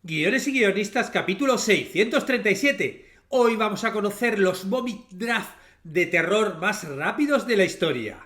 Guiones y guionistas, capítulo 637. Hoy vamos a conocer los Moby Draft de terror más rápidos de la historia.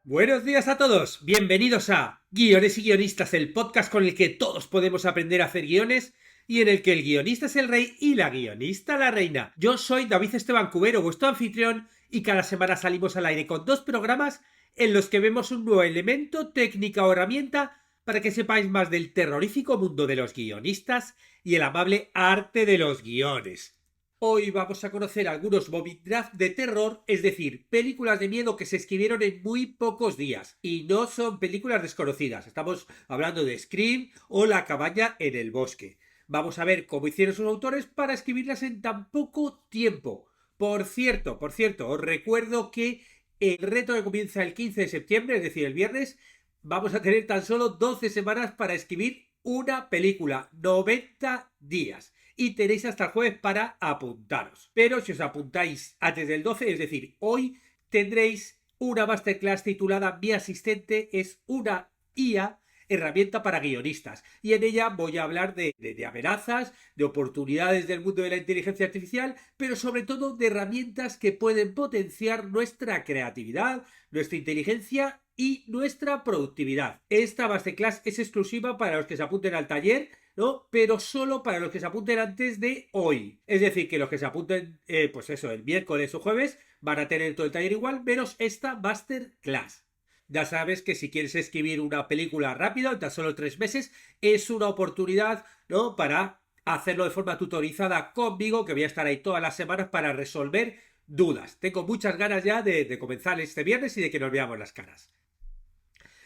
Buenos días a todos, bienvenidos a Guiones y guionistas, el podcast con el que todos podemos aprender a hacer guiones y en el que el guionista es el rey y la guionista la reina. Yo soy David Esteban Cubero, vuestro anfitrión, y cada semana salimos al aire con dos programas en los que vemos un nuevo elemento, técnica o herramienta para que sepáis más del terrorífico mundo de los guionistas y el amable arte de los guiones. Hoy vamos a conocer algunos Moby Draft de terror, es decir, películas de miedo que se escribieron en muy pocos días. Y no son películas desconocidas, estamos hablando de Scream o La cabaña en el bosque. Vamos a ver cómo hicieron sus autores para escribirlas en tan poco tiempo. Por cierto, os recuerdo que el reto que comienza el 15 de septiembre, es decir, el viernes, vamos a tener tan solo 12 semanas para escribir una película, 90 días. Y tenéis hasta el jueves para apuntaros. Pero si os apuntáis antes del 12, es decir, hoy tendréis una masterclass titulada Mi asistente es una IA, herramienta para guionistas. Y en ella voy a hablar de amenazas, de oportunidades del mundo de la inteligencia artificial, pero sobre todo de herramientas que pueden potenciar nuestra creatividad, nuestra inteligencia y nuestra productividad. Esta masterclass es exclusiva para los que se apunten al taller, ¿no? Pero solo para los que se apunten antes de hoy. Es decir, que los que se apunten, pues eso, el miércoles o jueves, van a tener todo el taller igual, menos esta masterclass. Ya sabes que si quieres escribir una película rápida, en tan solo 3 meses, es una oportunidad, ¿no? Para hacerlo de forma tutorizada conmigo, que voy a estar ahí todas las semanas para resolver dudas. Tengo muchas ganas ya de comenzar este viernes y de que nos veamos las caras.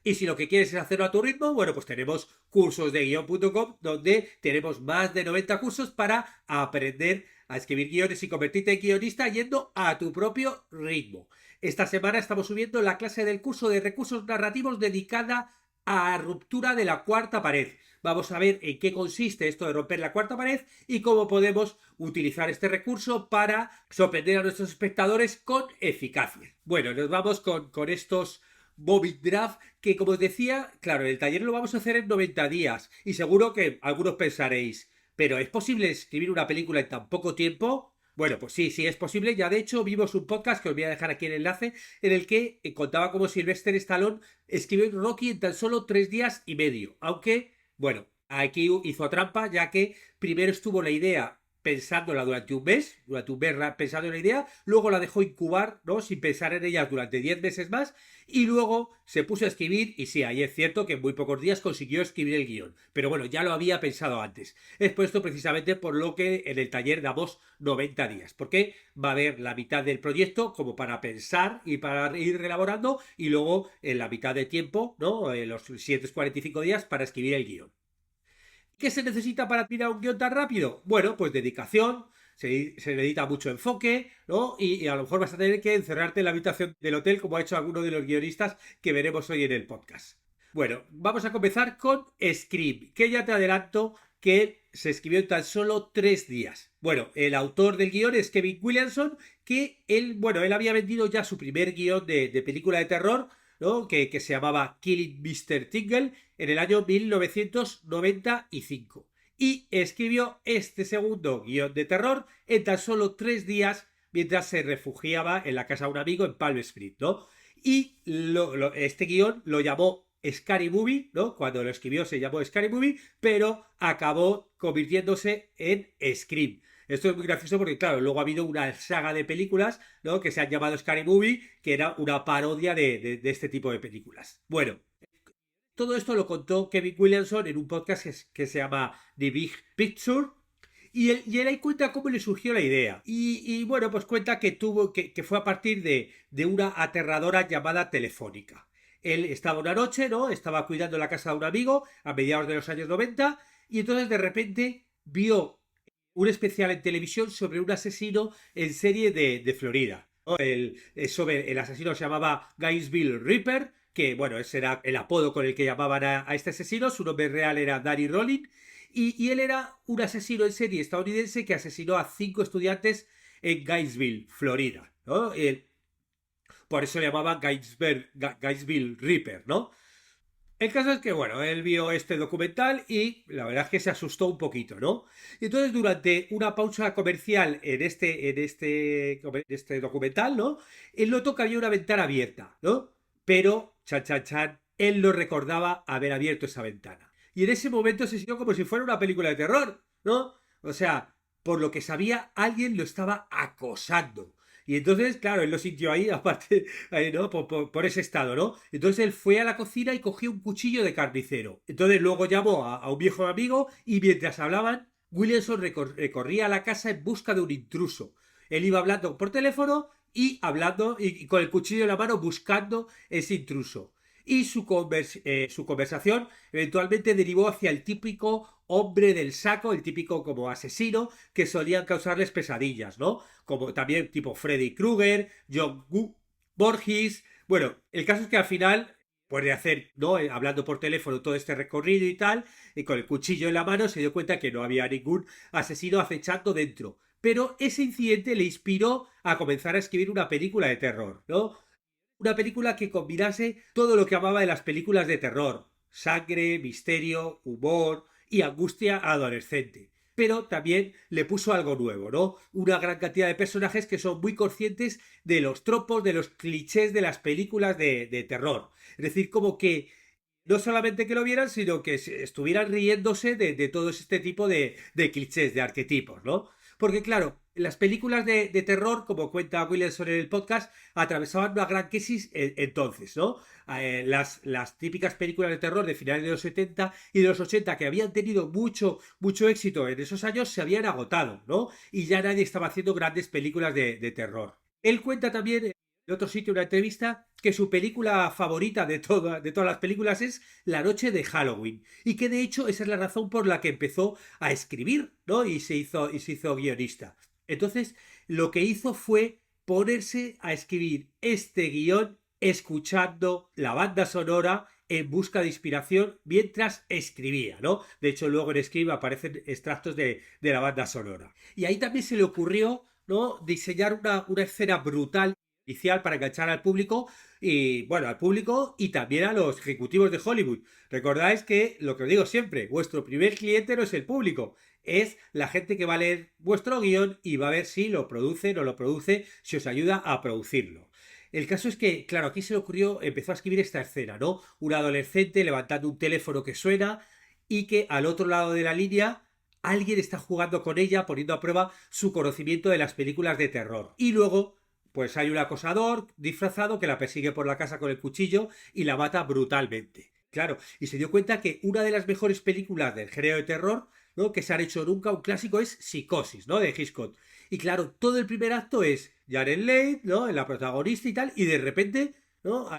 Y si lo que quieres es hacerlo a tu ritmo, bueno, pues tenemos cursos de guión.com donde tenemos más de 90 cursos para aprender a escribir guiones y convertirte en guionista yendo a tu propio ritmo. Esta semana estamos subiendo la clase del curso de recursos narrativos dedicada a ruptura de la cuarta pared. Vamos a ver en qué consiste esto de romper la cuarta pared y cómo podemos utilizar este recurso para sorprender a nuestros espectadores con eficacia. Bueno, nos vamos con estos Moby Draft, que como os decía, claro, el taller lo vamos a hacer en 90 días y seguro que algunos pensaréis, pero ¿es posible escribir una película en tan poco tiempo? Bueno, pues sí, sí es posible. Ya de hecho vimos un podcast que os voy a dejar aquí el enlace en el que contaba cómo Sylvester Stallone escribió Rocky en tan solo 3 días y medio. Aunque, bueno, aquí hizo trampa ya que primero estuvo la idea pensándola durante un mes pensando en la idea, luego la dejó incubar, ¿no? Sin pensar en ella durante 10 meses más, y luego se puso a escribir, y sí, ahí es cierto que en muy pocos días consiguió escribir el guión, pero bueno, ya lo había pensado antes. Es por esto precisamente por lo que en el taller damos 90 días, porque va a haber la mitad del proyecto como para pensar y para ir reelaborando, y luego en la mitad de tiempo, ¿no? En los siguientes 45 días para escribir el guión. ¿Qué se necesita para tirar un guión tan rápido? Bueno, pues dedicación, se necesita mucho enfoque, ¿no? Y a lo mejor vas a tener que encerrarte en la habitación del hotel, como ha hecho alguno de los guionistas que veremos hoy en el podcast. Bueno, vamos a comenzar con Scream, que ya te adelanto que se escribió en tan solo 3 días. Bueno, el autor del guión es Kevin Williamson, que él había vendido ya su primer guión de película de terror, ¿no? Que se llamaba Killing Mr. Tingle en el año 1995. Y escribiio este segundo guión de terror en tan solo 3 días mientras se refugiaba en la casa de un amigo en Palm Springs, ¿no? Y este guión lo llamó Scary Movie, ¿no? Cuando lo escribió se llamó Scary Movie, pero acabó convirtiéndose en Scream. Esto es muy gracioso porque, claro, luego ha habido una saga de películas, ¿no? Que se han llamado Scary Movie, que era una parodia de este tipo de películas. Bueno, todo esto lo contó Kevin Williamson en un podcast que se llama The Big Picture. Y él ahí cuenta cómo le surgió la idea. Y bueno, pues cuenta que fue a partir de una aterradora llamada telefónica. Él estaba una noche, ¿no? Estaba cuidando la casa de un amigo a mediados de los años 90 y entonces de repente vio un especial en televisión sobre un asesino en serie de Florida, ¿no? El asesino se llamaba Gainesville Ripper, que bueno, ese era el apodo con el que llamaban a este asesino. Su nombre real era Danny Rolling, y él era un asesino en serie estadounidense que asesinó a 5 estudiantes en Gainesville, Florida. ¿no? Por eso le llamaban Gainesville Reaper, ¿no? El caso es que, bueno, él vio este documental y la verdad es que se asustó un poquito, ¿no? Y entonces, durante una pausa comercial en este documental, ¿no? Él notó que había una ventana abierta, ¿no? Pero, chan, chan, chan, él no recordaba haber abierto esa ventana. Y en ese momento se sintió como si fuera una película de terror, ¿no? O sea, por lo que sabía, alguien lo estaba acosando. Y entonces, claro, él lo sintió ahí, aparte, ¿no? Por ese estado, ¿no? Entonces él fue a la cocina y cogió un cuchillo de carnicero. Entonces luego llamó a un viejo amigo y mientras hablaban, Williamson recorría la casa en busca de un intruso. Él iba hablando por teléfono y hablando y con el cuchillo en la mano buscando ese intruso. Y su conversación eventualmente derivó hacia el típico hombre del saco, el típico como asesino que solían causarles pesadillas, ¿no? Como también tipo Freddy Krueger, Borges. Bueno, el caso es que al final puede hacer, ¿no? Hablando por teléfono todo este recorrido y tal, y con el cuchillo en la mano se dio cuenta que no había ningún asesino acechando dentro. Pero ese incidente le inspiró a comenzar a escribir una película de terror, ¿no? Una película que combinase todo lo que amaba de las películas de terror: sangre, misterio, humor y angustia adolescente. Pero también le puso algo nuevo, ¿no? Una gran cantidad de personajes que son muy conscientes de los tropos, de los clichés de las películas de terror. Es decir, como que no solamente que lo vieran, sino que estuvieran riéndose de todo este tipo de clichés, de arquetipos, ¿no? Porque claro, las películas de terror, como cuenta Williamson en el podcast, atravesaban una gran crisis entonces, ¿no? Las típicas películas de terror de finales de los 70 y de los 80 que habían tenido mucho éxito en esos años se habían agotado, ¿no? Y ya nadie estaba haciendo grandes películas de terror. Él cuenta también en otro sitio, una entrevista, que su película favorita de todas las películas es La noche de Halloween. Y que de hecho esa es la razón por la que empezó a escribir, ¿no? Y se hizo guionista. Entonces, lo que hizo fue ponerse a escribir este guión escuchando la banda sonora en busca de inspiración mientras escribía, ¿no? De hecho, luego en Scream aparecen extractos de la banda sonora. Y ahí también se le ocurrió, ¿no? Diseñar una escena brutal inicial para enganchar al público y, bueno, al público y también a los ejecutivos de Hollywood. Recordáis que lo que os digo siempre, vuestro primer cliente no es el público, es la gente que va a leer vuestro guión y va a ver si lo produce o no lo produce, si os ayuda a producirlo. El caso es que, claro, aquí se le ocurrió, empezó a escribir esta escena, ¿no? Un adolescente levantando un teléfono que suena y que al otro lado de la línea alguien está jugando con ella, poniendo a prueba su conocimiento de las películas de terror. Y luego, pues hay un acosador disfrazado que la persigue por la casa con el cuchillo y la mata brutalmente. Claro, y se dio cuenta que una de las mejores películas del género de terror, ¿no?, que se han hecho nunca, un clásico, es Psicosis, ¿no?, de Hitchcock. Y claro, todo el primer acto es Jared Leigh, ¿no?, la protagonista y tal, y de repente, ¿no?,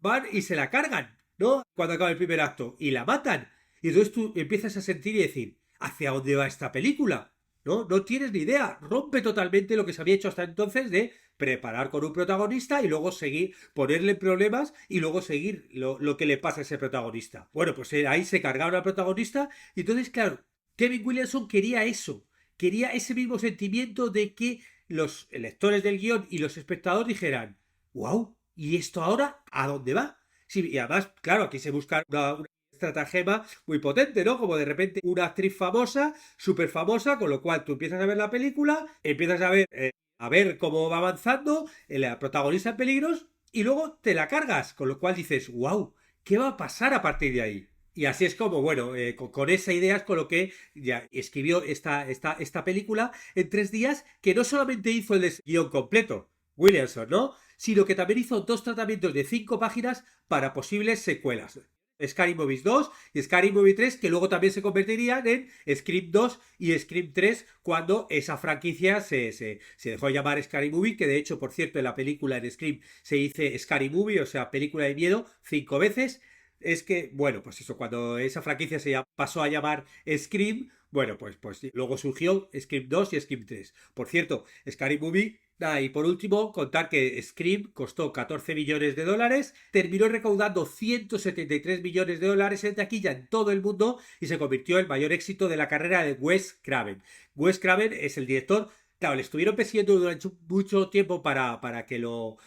van y se la cargan, ¿no?, cuando acaba el primer acto, y la matan. Y entonces tú empiezas a sentir y decir, ¿hacia dónde va esta película? ¿No? No tienes ni idea. Rompe totalmente lo que se había hecho hasta entonces de preparar con un protagonista y luego seguir, ponerle problemas y luego seguir lo que le pasa a ese protagonista. Bueno, pues ahí se cargaron al protagonista y entonces, claro, Kevin Williamson quería eso. Quería ese mismo sentimiento de que los lectores del guión y los espectadores dijeran, wow, ¿y esto ahora a dónde va? Sí, y además, claro, aquí se busca una estratagema muy potente, ¿no? Como de repente una actriz famosa, súper famosa, con lo cual tú empiezas a ver la película, empiezas a ver cómo va avanzando, la protagonista en peligros, y luego te la cargas, con lo cual dices, wow, ¿qué va a pasar a partir de ahí? Y así es como, bueno, con esa idea es con lo que ya escribió esta película en 3 días, que no solamente hizo el guión completo, Williamson, ¿no? Sino que también hizo 2 tratamientos de 5 páginas para posibles secuelas. Scary Movies 2 y Scary Movie 3, que luego también se convertirían en Scream 2 y Scream 3 cuando esa franquicia se dejó de llamar Scary Movie, que de hecho, por cierto, en la película en Scream se dice Scary Movie, o sea, película de miedo, 5 veces. Es que, bueno, pues eso, cuando esa franquicia pasó a llamar Scream, bueno, pues luego surgió Scream 2 y Scream 3. Por cierto, Scary Movie. Y por último, contar que Scream costó 14 millones de dólares, terminó recaudando 173 millones de dólares en taquilla en todo el mundo y se convirtió en el mayor éxito de la carrera de Wes Craven. Wes Craven es el director Claro, le estuvieron persiguiendo durante mucho tiempo para que lo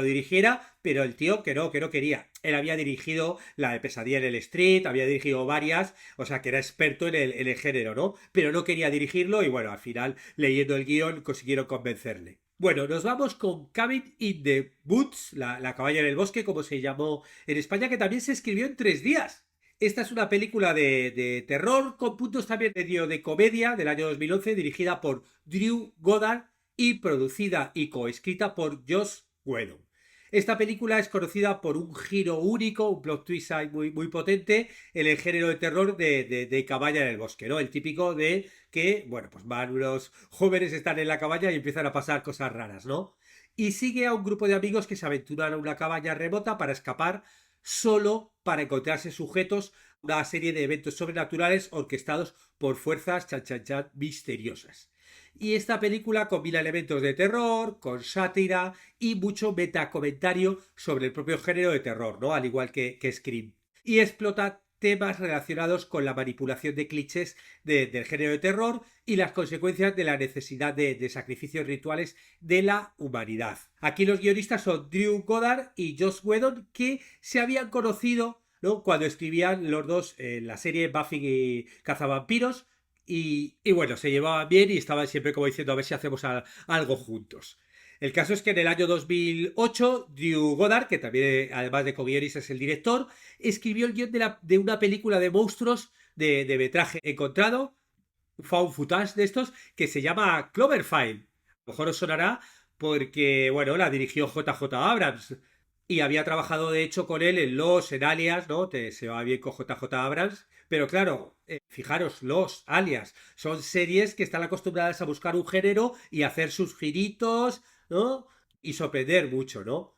dirigiera, pero el tío que no quería. Él había dirigido la de Pesadilla en el Street, había dirigido varias, o sea que era experto en el género, ¿no? Pero no quería dirigirlo y bueno, al final, leyendo el guión, consiguieron convencerle. Bueno, nos vamos con Cabin in the Woods, la cabaña en el bosque, como se llamó en España, que también se escribió en 3 días. Esta es una película de terror con puntos también medio de comedia del año 2011, dirigida por Drew Goddard y producida y coescrita por Joss Whedon. Esta película es conocida por un giro único, un plot twist ahí muy, muy potente en el género de terror de cabaña en el bosque, ¿no? El típico de que, bueno, pues van unos jóvenes, están en la cabaña y empiezan a pasar cosas raras, ¿no? Y sigue a un grupo de amigos que se aventuran a una cabaña remota para escapar solo para encontrarse sujetos a una serie de eventos sobrenaturales orquestados por fuerzas chan, chan, chan, misteriosas. Y esta película combina elementos de terror, con sátira y mucho metacomentario sobre el propio género de terror, ¿no? Al igual que Scream. Y explota temas relacionados con la manipulación de clichés del género de terror y las consecuencias de la necesidad de sacrificios rituales de la humanidad. Aquí los guionistas son Drew Goddard y Joss Whedon, que se habían conocido, ¿no?, cuando escribían los dos la serie Buffy y Cazavampiros, y bueno, se llevaban bien y estaban siempre como diciendo a ver si hacemos algo juntos. El caso es que en el año 2008, Drew Goddard, que también además de co-guionista es el director, escribió el guión de una película de monstruos de metraje encontrado, found footage de estos, que se llama Cloverfield. A lo mejor os sonará porque, bueno, la dirigió JJ Abrams y había trabajado de hecho con él en en Alias, ¿no? Se va bien con JJ Abrams. Pero claro, fijaros, Alias son series que están acostumbradas a buscar un género y hacer sus giritos, ¿no? Y sorprender mucho, ¿no?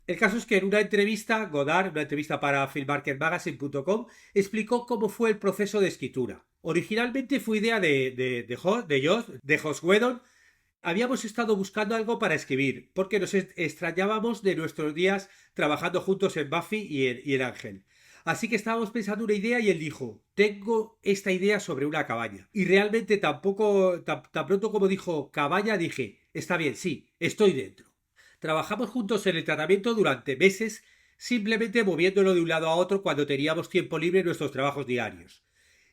El caso es que en una entrevista, Godard, una entrevista para filmmarketmagazine.com, explicó cómo fue el proceso de escritura. Originalmente fue idea de Joss Whedon. Habíamos estado buscando algo para escribir, porque nos extrañábamos de nuestros días trabajando juntos en Buffy y en Ángel. Así que estábamos pensando una idea y él dijo, tengo esta idea sobre una cabaña. Y realmente tampoco, tan pronto como dijo cabaña, dije, está bien, sí, estoy dentro. Trabajamos juntos en el tratamiento durante meses, simplemente moviéndolo de un lado a otro cuando teníamos tiempo libre en nuestros trabajos diarios.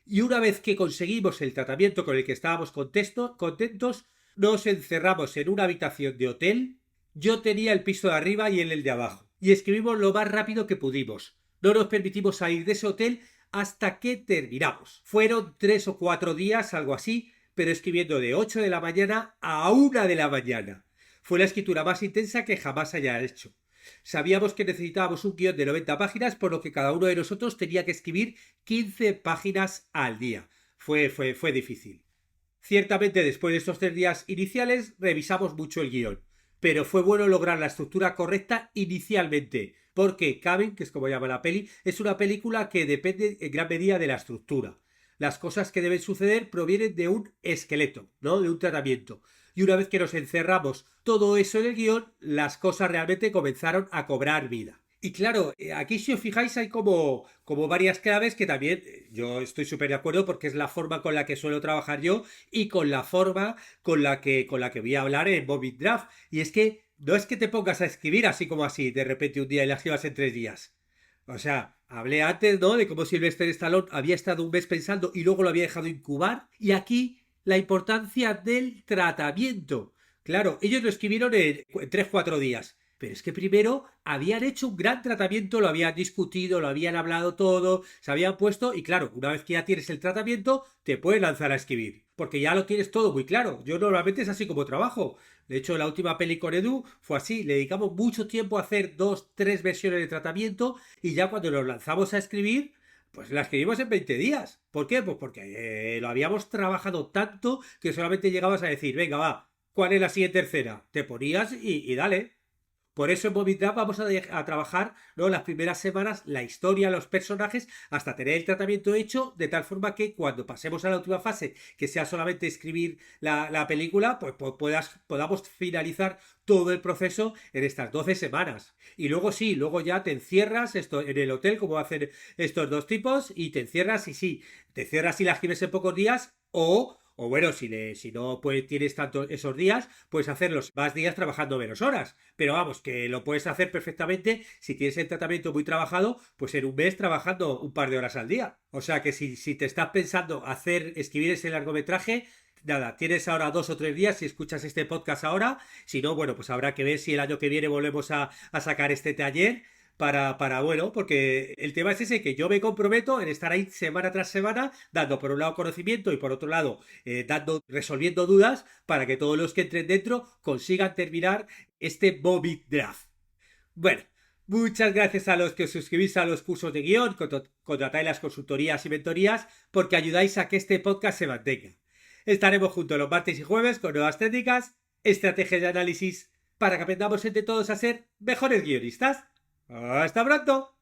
Y una vez que conseguimos el tratamiento con el que estábamos contentos, nos encerramos en una habitación de hotel. Yo tenía el piso de arriba y él el de abajo. Y escribimos lo más rápido que pudimos. No nos permitimos salir de ese hotel hasta que terminamos. Fueron 3 o 4 días, algo así, pero escribiendo de 8 de la mañana a 1 de la mañana. Fue la escritura más intensa que jamás haya hecho. Sabíamos que necesitábamos un guión de 90 páginas, por lo que cada uno de nosotros tenía que escribir 15 páginas al día. Fue difícil. Ciertamente, después de estos 3 días iniciales, revisamos mucho el guión, pero fue bueno lograr la estructura correcta inicialmente, porque Cabin, que es como llama la peli, es una película que depende en gran medida de la estructura. Las cosas que deben suceder provienen de un esqueleto, ¿no? De un tratamiento. Y una vez que nos encerramos todo eso en el guión, las cosas realmente comenzaron a cobrar vida. Y claro, aquí si os fijáis hay como varias claves que también yo estoy súper de acuerdo porque es la forma con la que suelo trabajar yo y con la forma con la que voy a hablar en Bobby Draft. Y es que no es que te pongas a escribir así como así de repente un día y las escribas en 3 días. O sea, hablé antes, ¿no?, de cómo Sylvester Stallone había estado un mes pensando y luego lo había dejado incubar. Y aquí la importancia del tratamiento. Claro, ellos lo escribieron en 3 o 4 días. Pero es que primero habían hecho un gran tratamiento, lo habían discutido, lo habían hablado todo, se habían puesto y claro, una vez que ya tienes el tratamiento, te puedes lanzar a escribir. Porque ya lo tienes todo muy claro. Yo normalmente es así como trabajo. De hecho, la última peli con Edu fue así. Le dedicamos mucho tiempo a hacer 2, 3 versiones de tratamiento y ya cuando nos lanzamos a escribir, pues la escribimos en 20 días. ¿Por qué? Pues porque lo habíamos trabajado tanto que solamente llegabas a decir, venga, va, ¿cuál es la siguiente tercera? Te ponías y dale. Por eso en Bobby Trap vamos a trabajar, ¿no?, las primeras semanas la historia, los personajes, hasta tener el tratamiento hecho, de tal forma que cuando pasemos a la última fase, que sea solamente escribir la película, pues podamos finalizar todo el proceso en estas 12 semanas. Y luego sí, luego ya te encierras en el hotel, como hacen estos dos tipos, y te encierras y sí, te encierras y la escribes en pocos días, O bueno, si no pues, tienes tanto esos días, puedes hacerlos más días trabajando menos horas. Pero vamos, que lo puedes hacer perfectamente si tienes el tratamiento muy trabajado, pues en un mes trabajando un par de horas al día. O sea que si te estás pensando escribir ese largometraje, nada, tienes ahora 2 o 3 días si escuchas este podcast ahora. Si no, bueno, pues habrá que ver si el año que viene volvemos a sacar este taller bueno, porque el tema es ese, que yo me comprometo en estar ahí semana tras semana, dando por un lado conocimiento y por otro lado resolviendo dudas para que todos los que entren dentro consigan terminar este Moby Draft. Bueno, muchas gracias a los que os suscribís a los cursos de guión, contratáis las consultorías y mentorías, porque ayudáis a que este podcast se mantenga. Estaremos juntos los martes y jueves con nuevas técnicas, estrategias de análisis, para que aprendamos entre todos a ser mejores guionistas. ¡Hasta pronto!